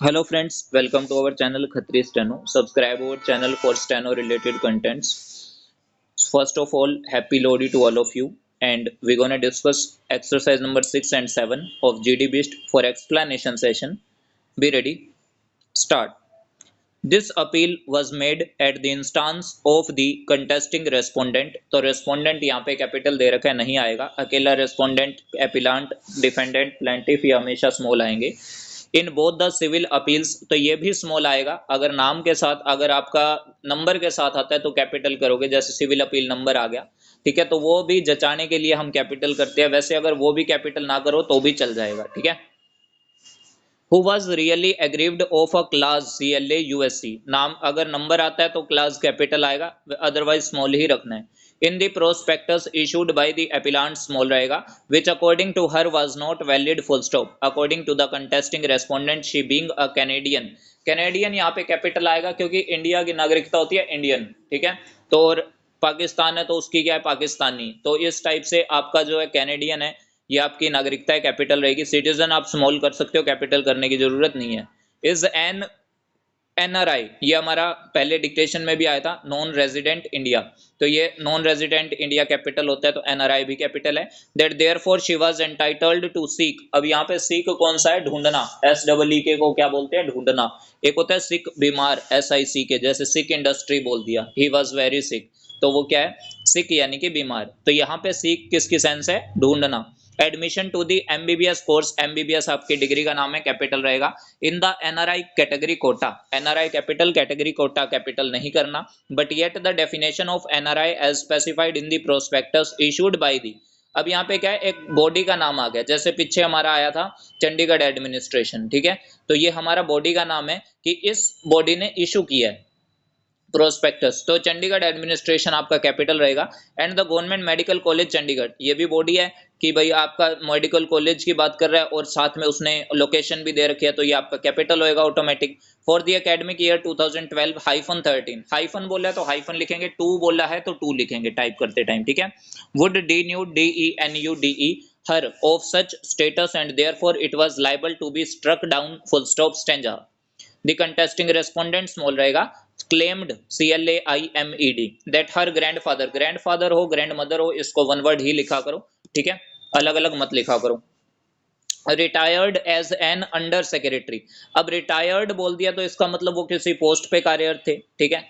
Hello friends, welcome to our channel Khatri Steno. Subscribe our channel for Steno related contents. First of all, happy Lodi to all of you, and we're gonna discuss exercise number 6 and 7 of GD Beast for explanation session. Be ready. Start. This appeal was made at the instance of the contesting respondent. तो respondent यहाँ पे capital दे रखा है, नहीं आएगा. अकेला respondent, appellant, defendant, plaintiff ये हमेशा स्मॉल आएंगे. In both the civil appeals तो ये भी स्मॉल आएगा. अगर नाम के साथ, अगर आपका नंबर के साथ आता है तो कैपिटल करोगे, जैसे सिविल अपील नंबर आ गया, ठीक है, तो वो भी जचाने के लिए हम कैपिटल करते हैं. वैसे अगर वो भी कैपिटल ना करो तो भी चल जाएगा, ठीक है. Who was really aggrieved of a class CLA USC. नाम अगर नंबर आता है तो क्लास कैपिटल आएगा, अदरवाइज स्मॉल ही रखना है. In the prospectus issued by the appellant small रहेगा, which according to her was not valid full stop according to the contesting respondent she being a Canadian. Canadian यहाँ पे capital आएगा क्योंकि India की नागरिकता होती है इंडियन, ठीक है. तो और पाकिस्तान है तो उसकी क्या है, पाकिस्तानी. तो इस टाइप से आपका जो है कैनेडियन है, ये आपकी नागरिकता है, कैपिटल रहेगी. सिटीजन आप स्मॉल कर सकते हो, कैपिटल करने की जरूरत नहीं है. इज एन NRI, ये हमारा पहले डिक्टेशन में भी आया था, नॉन रेजिडेंट इंडिया. तो ये नॉन रेजिडेंट इंडिया कैपिटल होता है, तो NRI भी कैपिटल है. That therefore she was entitled to seek. अब यहाँ पे सीक कौन सा है, ढूंढना. SEEK को क्या बोलते हैं, ढूंढना. एक होता है सिक बीमार, SICK, जैसे सिक इंडस्ट्री बोल दिया, ही वॉज वेरी सिक, तो वो क्या है, सिक यानी कि बीमार. तो यहाँ पे सीक किसकी सेंस है, ढूंढना. Admission to the MBBS course, MBBS आपकी डिग्री का नाम है, कैपिटल रहेगा. In the NRI category quota, NRI capital, category quota capital नहीं करना. But yet the definition of NRI as specified in the prospectus issued by the. अब यहाँ पे क्या है, एक बॉडी का नाम आ गया. जैसे पीछे हमारा आया था चंडीगढ़ एडमिनिस्ट्रेशन, ठीक है, तो ये हमारा बॉडी का नाम है कि इस बॉडी ने इशू किया है प्रोस्पेक्टस, तो चंडीगढ़ एडमिनिस्ट्रेशन आपका कैपिटल रहेगा. And the government medical college Chandigarh, ये भी बॉडी है कि भाई आपका मेडिकल कॉलेज की बात कर रहा है और साथ में उसने लोकेशन भी दे रखी है, तो ये आपका कैपिटल होएगा automatic. For the academic year 2012-13, hyphen बोला है तो हाइफन लिखेंगे, टू बोला है तो टू लिखेंगे टाइप करते टाइम, ठीक है. Would DNUDE her of such status and therefore it was liable to be struck down full stop stanza. The contesting respondent small रहेगा. Claimed CLAIMED that her grandfather, grandfather हो grandmother हो इसको one word ही लिखा करो, ठीक है, अलग अलग मत लिखा करो. Retired as an under secretary. अब रिटायर्ड बोल दिया तो इसका मतलब वो किसी पोस्ट पे कार्यरत थे, ठीक है.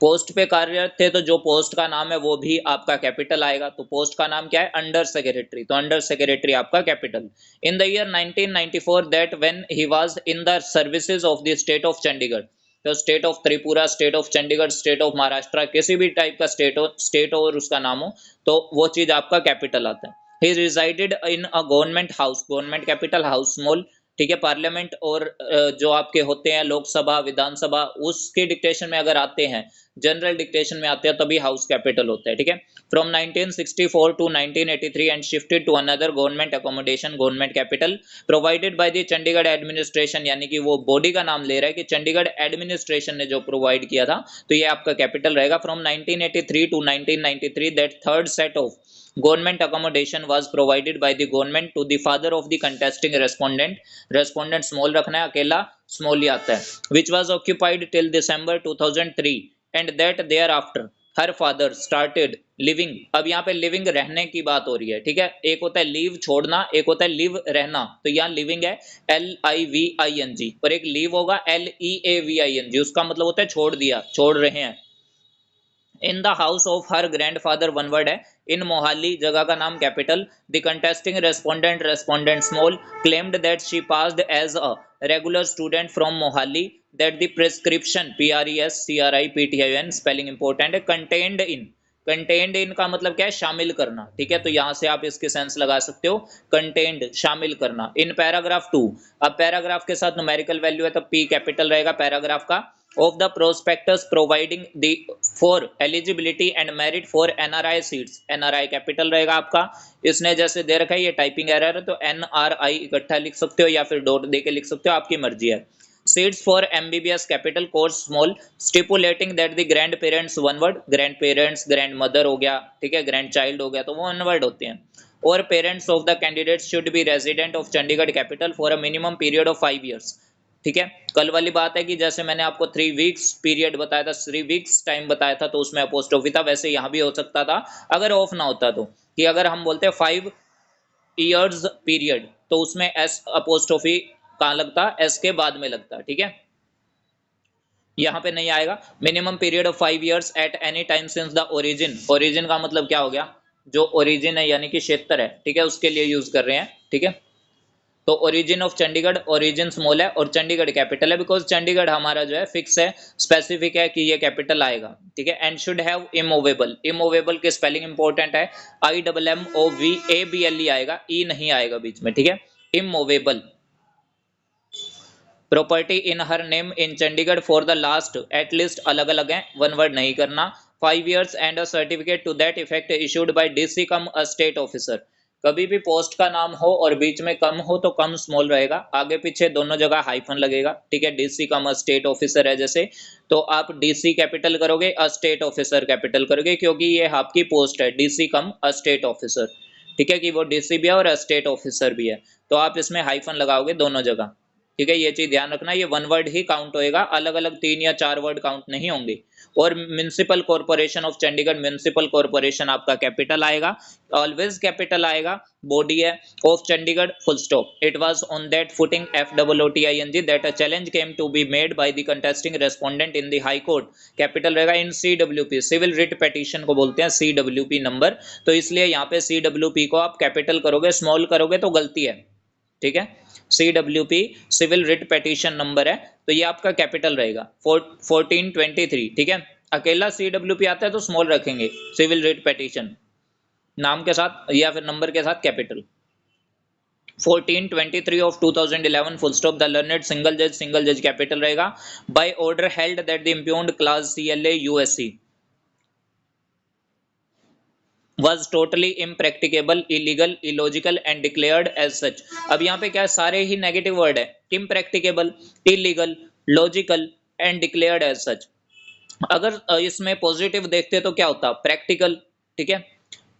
पोस्ट पे कार्यरत थे तो जो पोस्ट का नाम है वो भी आपका कैपिटल आएगा. तो पोस्ट का नाम क्या है, अंडर सेक्रेटरी, तो अंडर सेक्रेटरी आपका capital. In the year 1994 that when he was in the services of the state of Chandigarh. तो state of Tripura, state of Chandigarh, state of Maharashtra, किसी भी टाइप का स्टेट हो और उसका नाम हो तो वो चीज आपका कैपिटल आता है. He resided in a government house, government capital, house small, ठीक है. पार्लियामेंट और जो आपके होते हैं लोकसभा विधानसभा, उसके डिक्टेशन में अगर आते हैं, जनरल डिक्टेशन में आते हैं तभी हाउस कैपिटल होता है, ठीक है. From 1964 to 1983 and shifted to another government accommodation, government capital provided by the Chandigarh administration, यानी कि वो बॉडी का नाम ले रहा है कि चंडीगढ़ एडमिनिस्ट्रेशन ने जो प्रोवाइड किया था, तो ये आपका कैपिटल रहेगा. From 1983 to 1993 that third set of government accommodation was provided by the government to the father of the contesting respondent. respondent small रखना है, अकेला small ही आता है. which was occupied till December 2003 and that thereafter her father started living. अब यहाँ पे living रहने की बात हो रही है, ठीक है. एक होता है लीव छोड़ना, एक होता है लिव रहना. तो यहाँ लिविंग है LIVING और एक लीव होगा LEAVING, उसका मतलब होता है छोड़ दिया, छोड़ रहे हैं. In the house of her grandfather one word है. इन मोहाली, जगह का नाम capital. The contesting respondent, respondent small, claimed that she passed as a regular student from Mohali. That the prescription PRESCRIPTION spelling important है. कंटेन्ड इन, कंटेन्ड इन का मतलब क्या है, शामिल करना, ठीक है. तो यहां से आप इसके सेंस लगा सकते हो, कंटेन्ड शामिल करना. इन पैराग्राफ 2, अब पैराग्राफ के साथ न्यूमेरिकल वैल्यू है तो P कैपिटल रहेगा पैराग्राफ का. of the prospectus providing the for eligibility and merit for NRI seats, NRI capital रहेगा आपका. इसने जैसे दे रखा है, ये टाइपिंग एरर है तो NRI इकट्ठा लिख सकते हो या फिर डॉट दे के लिख सकते हो, आपकी मर्जी है. seats for MBBS capital course small, stipulating that the grandparents one word, grandparents grandmother हो गया, ठीक है, grandchild हो गया तो वो one word होते हैं. और parents of the candidates should be resident of Chandigarh capital for a minimum period of 5 years, ठीक है। कल वाली बात है कि जैसे मैंने आपको 3 वीक्स पीरियड बताया था, 3 वीक्स टाइम बताया था, तो उसमें अपोस्ट्रोफी था, वैसे यहाँ भी हो सकता था अगर ऑफ ना होता तो, कि अगर हम बोलते हैं 5 इयर्स पीरियड तो उसमें एस अपोस्ट्रोफी कहाँ लगता, एस के बाद में लगता, ठीक है। यहाँ पे नहीं आएगा। Minimum period of 5 years at any time since the origin, origin का मतलब क्या हो गया, जो ओरिजिन है यानी कि क्षेत्र है, ठीक है, उसके लिए यूज कर रहे हैं, ठीक है। तो origin of Chandigarh, origin small है और चंडीगढ़ कैपिटल है, बिकॉज चंडीगढ़ हमारा जो है फिक्स है, स्पेसिफिक है कि ये कैपिटल आएगा, ठीक है। And should have immovable, immovable की स्पेलिंग इंपॉर्टेंट है, IMMOVABLE आएगा, ई नहीं आएगा बीच में, ठीक है। Immovable property in her name in Chandigarh for the last, at least अलग अलग है, वन वर्ड नहीं करना, 5 years and a certificate to that effect issued by DC cum a state officer. कभी भी पोस्ट का नाम हो और बीच में कम हो तो कम स्मॉल रहेगा, आगे पीछे दोनों जगह हाइफन लगेगा, ठीक है। DC cum a state officer है जैसे, तो आप DC कैपिटल करोगे, अ स्टेट ऑफिसर कैपिटल करोगे, क्योंकि ये आपकी पोस्ट है DC cum a state officer, ठीक है, कि वो DC भी है और स्टेट ऑफिसर भी है, तो आप इसमें हाइफन लगाओगे दोनों जगह, ठीक है। ये चीज ध्यान रखना, ये वन वर्ड ही काउंट होएगा, अलग अलग 3 या 4 वर्ड काउंट नहीं होंगे। और municipal corporation of Chandigarh, municipal corporation आपका कैपिटल आएगा, ऑलवेज कैपिटल आएगा, बॉडी है of Chandigarh, full stop. It was on that footing FOOTING that a challenge came to be made by the contesting respondent in the high court, capital रहेगा in CWP, civil writ petition को बोलते हैं CWP number, तो इसलिए यहाँ पे CWP को आप कैपिटल करोगे, स्मॉल करोगे तो गलती है, ठीक है। CWP civil writ petition number है, तो ये आपका कैपिटल रहेगा 1423, ठीक है। अकेला CWP आता है तो स्मॉल रखेंगे, सिविल रिट पिटीशन नाम के साथ या फिर नंबर के साथ capital. 1423 of 2011 full stop, the learned single जज कैपिटल रहेगा, by order held that the impugned class CLA USC was totally impracticable, illegal, illogical and declared as such। अब यहाँ पे क्या है, सारे ही नेगेटिव वर्ड है, impracticable, illegal, logical and declared as such। अगर इसमें पॉजिटिव देखते तो क्या होता, प्रैक्टिकल, ठीक है।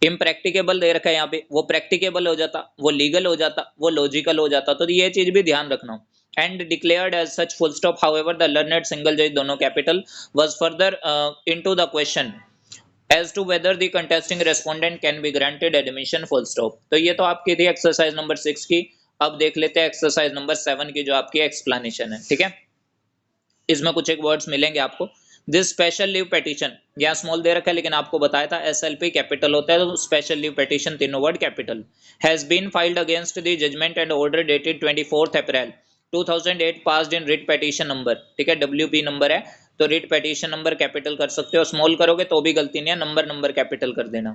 इम्प्रैक्टिकेबल दे रखा है यहाँ पे, वो प्रैक्टिकेबल हो जाता, वो लीगल हो जाता, वो लॉजिकल हो जाता, तो ये चीज भी ध्यान रखना। And declared as such, full stop, however the learned single जज, दोनों capital, was further into the question as to whether the contesting respondent can be granted admission, full stop। तो ये तो आपकी थी एक्सरसाइज नंबर 6 की। अब देख लेते हैं एक्सरसाइज नंबर 7 की, जो आपकी एक्सप्लेनेशन है, ठीक है। इसमें कुछ एक वर्ड्स मिलेंगे आपको। दिस स्पेशल लीव पिटीशन, यहाँ स्मॉल दे रखा है लेकिन आपको बताया था SLP कैपिटल होता है, तो स्पेशल लीव पिटीशन तीनों word capital. Has been filed against the judgment and order dated 24 April 2008 passed in writ petition number, ठीक है, WP नंबर है, तो रिट पिटीशन नंबर कैपिटल कर सकते हो, स्मॉल करोगे तो भी गलती नहीं है, नंबर कैपिटल कर देना।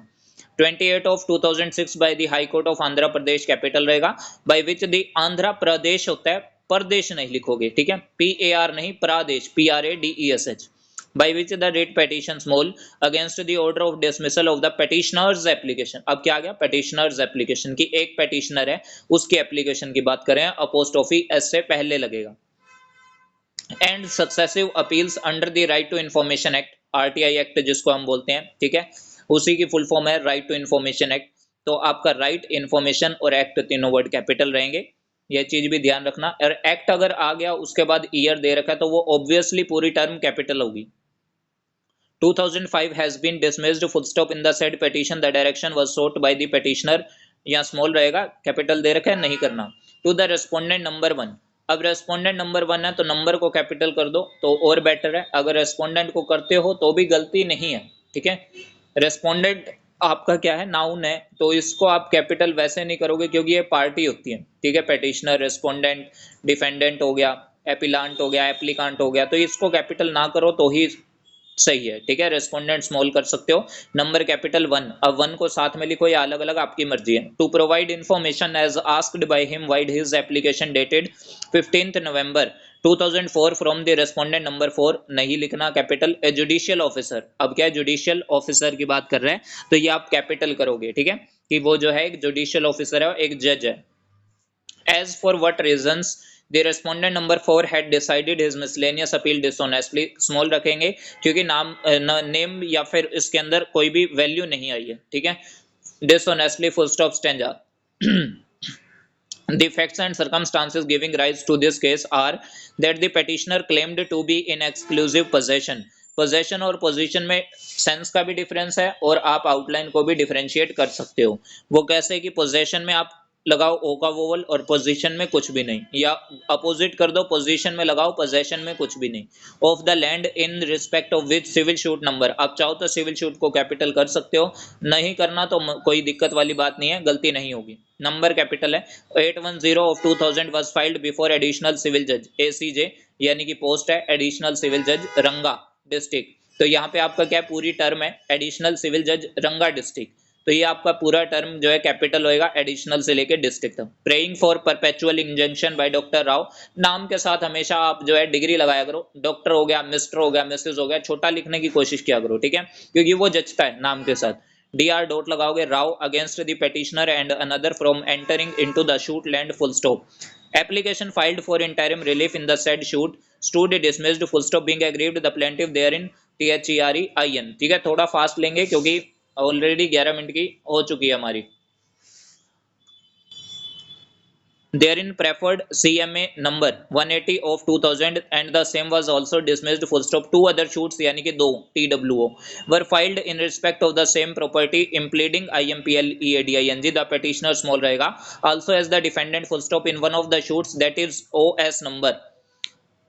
28 of 2006 by the high court of Andhra Pradesh, capital रहेगा, by which the Andhra Pradesh होता है, प्रदेश नहीं लिखोगे, ठीक है, PAR नहीं, pradesh, PRADESH, by which the writ petition small against the order of dismissal of the petitioner's application। अब क्या आ गया, petitioner's application की, एक petitioner है उसकी application की बात करें, apostrophe s से पहले लगेगा। And successive appeals under the right to information act, RTI act जिसको हम बोलते हैं, ठीक है, उसी की फुल फॉर्म है राइट टू इंफॉर्मेशन एक्ट। तो आपका राइट, इंफॉर्मेशन और एक्ट तीनों वर्ड कैपिटल रहेंगे, यह चीज भी ध्यान रखना। और एक्ट अगर आ गया उसके बाद ईयर दे रखा है तो वो ऑब्वियसली पूरी टर्म कैपिटल होगी। 2005 has been dismissed, full stop, in the said petition the direction was sought by the petitioner, यहाँ स्मॉल रहेगा, कैपिटल दे रखा है नहीं करना। टू द रेस्पोंडेंट नंबर 1, अब रेस्पोंडेंट नंबर 1 है तो नंबर को कैपिटल कर दो तो और बेटर है, अगर रेस्पोंडेंट को करते हो तो भी गलती नहीं है, ठीक है। रेस्पोंडेंट आपका क्या है, नाउन है, तो इसको आप कैपिटल वैसे नहीं करोगे क्योंकि ये पार्टी होती है, ठीक है। पेटिशनर, रेस्पोंडेंट, डिफेंडेंट हो गया, एपिलांट हो गया, एप्लीकांट हो गया, तो इसको कैपिटल ना करो तो ही सही है, ठीक है। रेस्पोंडेंट स्मॉल कर सकते हो, नंबर कैपिटल 1, अब 1 को साथ में लिखो या अलग अलग आपकी मर्जी है। To provide information as asked by him vide his application dated 15 November 2004 from the respondent number 4, नहीं लिखना कैपिटल। ए जुडिशियल ऑफिसर, अब क्या है, जुडिशियल ऑफिसर की बात कर रहे हैं तो ये आप कैपिटल करोगे, ठीक है, कि वो जो है एक जुडिशियल ऑफिसर है, एक जज है। As for what reasons the respondent number 4 had decided his miscellaneous appeal dishonestly, small रखेंगे क्योंकि नाम नेम या फिर इसके अंदर कोई भी वैल्यू नहीं आई है, ठीक है। Dishonestly, full stop, stanza। The facts and circumstances giving rise to this case are that the petitioner claimed to be in exclusive possession. Possession और पोजीशन में सेंस का भी डिफरेंस है और आप आउटलाइन को भी डिफरेंशिएट कर सकते हो। वो कैसे कि पोजेशन में आप लगाओ ओ का वोवल और पोजीशन में कुछ भी नहीं, या अपोजिट कर दो, पोजीशन में लगाओ पोजेशन में कुछ भी नहीं। Of the land in respect of which civil suit number, आप चाहो तो सिविल शूट को कैपिटल कर सकते हो, नहीं करना तो कोई दिक्कत वाली बात नहीं है, गलती नहीं होगी। नंबर कैपिटल है। 810 of 2000 was filed before additional civil जज एसीजे, यानी कि पोस्ट है एडिशनल सिविल जज रंगा डिस्ट्रिक्ट। तो यहाँ पे आपका क्या पूरी टर्म है एडिशनल सिविल जज रंगा डिस्ट्रिक्ट, तो ये आपका पूरा टर्म जो है कैपिटल होएगा एडिशनल से लेके डिस्ट्रिक्ट तक। Praying for perpetual injunction by doctor Rao, नाम के साथ हमेशा आप जो है डिग्री लगाया करो, डॉक्टर हो गया, मिस्टर हो गया, मिसेस हो गया, छोटा लिखने की कोशिश किया करो, ठीक है, क्योंकि वो जचता है नाम के साथ। dr डॉट लगाओगे, Rao against the petitioner and another from entering into the suit land full stop. Application filed for interim relief in the said suit stood dismissed full stop being aggrieved the plaintiff therein THEREIN। ठीक है, थोड़ा fast लेंगे क्योंकि already 11 minute की हो चुकी है हमारी। Therein preferred CMA number 180 of 2000 and the same was also dismissed full stop। two other shoots यानी कि दो TWO were filed in respect of the same property impleading IMPL EADING, the petitioner small रहेगा, also as the defendant full stop in one of the shoots that is OS number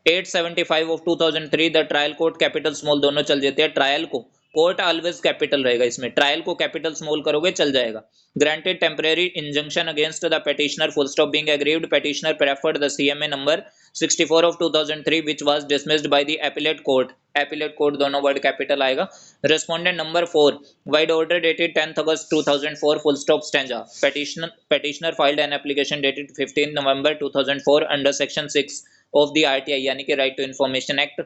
875 of 2003। The trial court capital small दोनों चल जाते हैं, trial को court always capital रहेगा, इसमें trial को capital small करोगे चल जाएगा। Granted temporary injunction against the petitioner full stop being aggrieved, petitioner preferred the CMA number 64 of 2003 which was dismissed by the appellate court, appellate court दोनों word capital आएगा। Respondent number 4 vide order dated 10th August 2004 full stop stanza, petitioner filed an application dated 15 November 2004 under section 6 of the RTI यानी कि right to information act,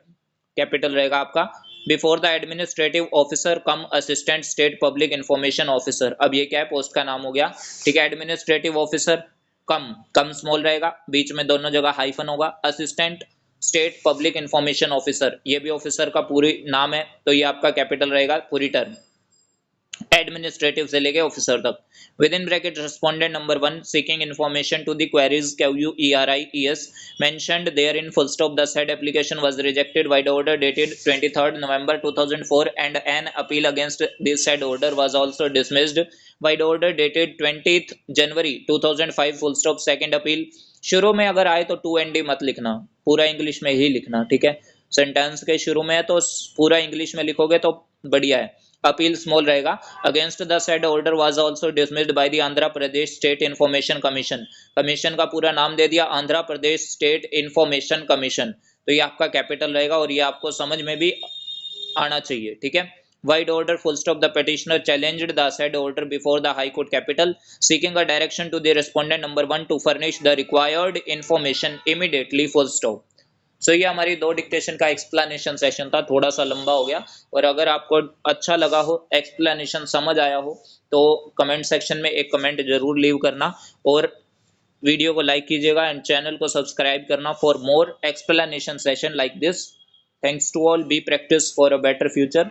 capital रहेगा आपका। Before the administrative officer come assistant state public information officer, अब ये क्या है post का नाम हो गया, ठीक है। एडमिनिस्ट्रेटिव ऑफिसर कम स्मॉल रहेगा, बीच में दोनों जगह हाइफन होगा। Assistant state public information officer, ये भी ऑफिसर का पूरी नाम है, तो ये आपका कैपिटल रहेगा पूरी टर्म, एडमिनिस्ट्रेटिव से लेके ऑफिसर तक। With in bracket respondent number 1 seeking information to the queries QUERIES mentioned there in full stop the said application was rejected by the order dated 23rd November 2004 and an appeal against this said order was also dismissed by the order dated 20th January 2005 full stop second appeal. शुरू में अगर आए तो 2ND मत लिखना, पूरा English में ही लिखना, ठीक है। सेंटेंस के शुरू में है तो पूरा इंग्लिश में लिखोगे तो बढ़िया है। अपील स्मॉल रहेगा। Against the said order was also dismissed by the Andhra Pradesh state information commission, commission का पूरा नाम दे दिया Andhra Pradesh state information commission, तो ये आपका कैपिटल रहेगा और ये आपको समझ में भी आना चाहिए, ठीक है। Wide order full stop the petitioner challenged the said order before the High Court capital seeking a direction to the respondent number 1 to furnish the required information immediately full stop। सो ये हमारी दो डिक्टेशन का explanation session था, थोड़ा सा लंबा हो गया, और अगर आपको अच्छा लगा हो, एक्सप्लेनेशन समझ आया हो, तो कमेंट सेक्शन में एक कमेंट जरूर लीव करना और वीडियो को लाइक कीजिएगा एंड चैनल को सब्सक्राइब करना for more explanation session like this. Thanks to all, be practice for a better future.